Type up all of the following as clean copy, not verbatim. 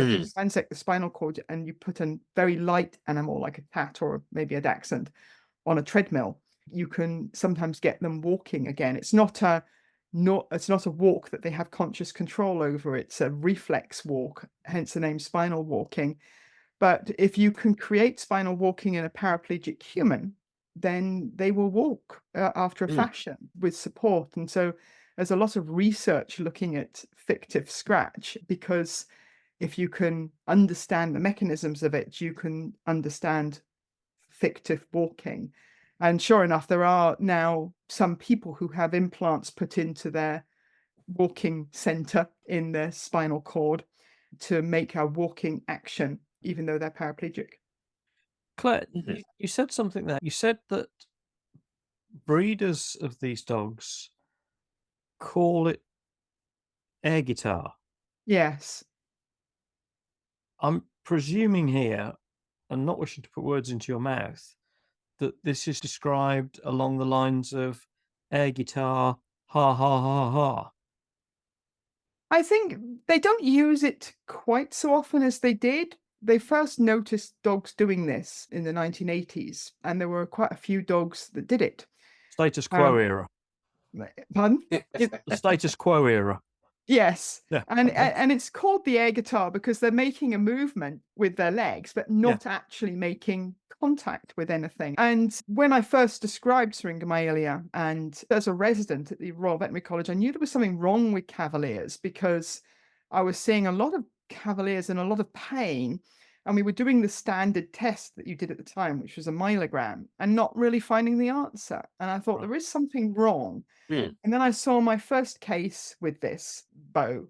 If you Mm. transect the spinal cord and you put a very light animal like a cat or maybe a dachshund on a treadmill, you can sometimes get them walking again. It's not a walk that they have conscious control over. It's a reflex walk, hence the name spinal walking. But if you can create spinal walking in a paraplegic human, then they will walk after a Mm. fashion with support. And so there's a lot of research looking at fictive scratch because if you can understand the mechanisms of it, you can understand fictive walking. And sure enough, there are now some people who have implants put into their walking center in their spinal cord to make a walking action, even though they're paraplegic. Claire, Mhm. you said something there. You said that breeders of these dogs call it air guitar. Yes. I'm presuming here, and not wishing to put words into your mouth, that this is described along the lines of air guitar, ha ha ha ha. I think they don't use it quite so often as they did. They first noticed dogs doing this in the 1980s, and there were quite a few dogs that did it. Status quo Um, era. Pardon? The status quo era. Yes, Yeah. and it's called the air guitar because they're making a movement with their legs, but Yeah. not actually making contact with anything. And when I first described syringomyelia, and as a resident at the Royal Veterinary College, I knew there was something wrong with cavaliers because I was seeing a lot of cavaliers in a lot of pain. And we were doing the standard test that you did at the time, which was a myelogram, and not really finding the answer. And I thought Right. there is something wrong. Mm. And then I saw my first case with this bow,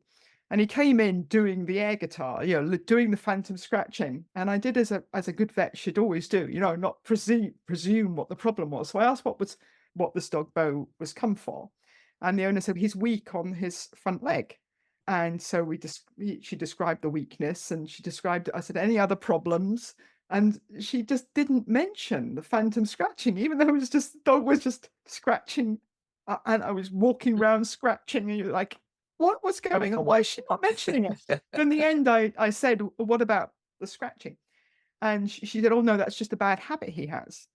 and he came in doing the air guitar, doing the phantom scratching. And I did as a good vet should always do, not presume what the problem was. So I asked what this dog bow was come for, and the owner said he's weak on his front leg. And so she described the weakness, and she described it. I said, any other problems? And she just didn't mention the phantom scratching, even though the dog was just scratching and I was walking around scratching, and you're like, what's going on? Why is she not mentioning it? But in the end, I said, what about the scratching? And she said, oh, no, that's just a bad habit he has.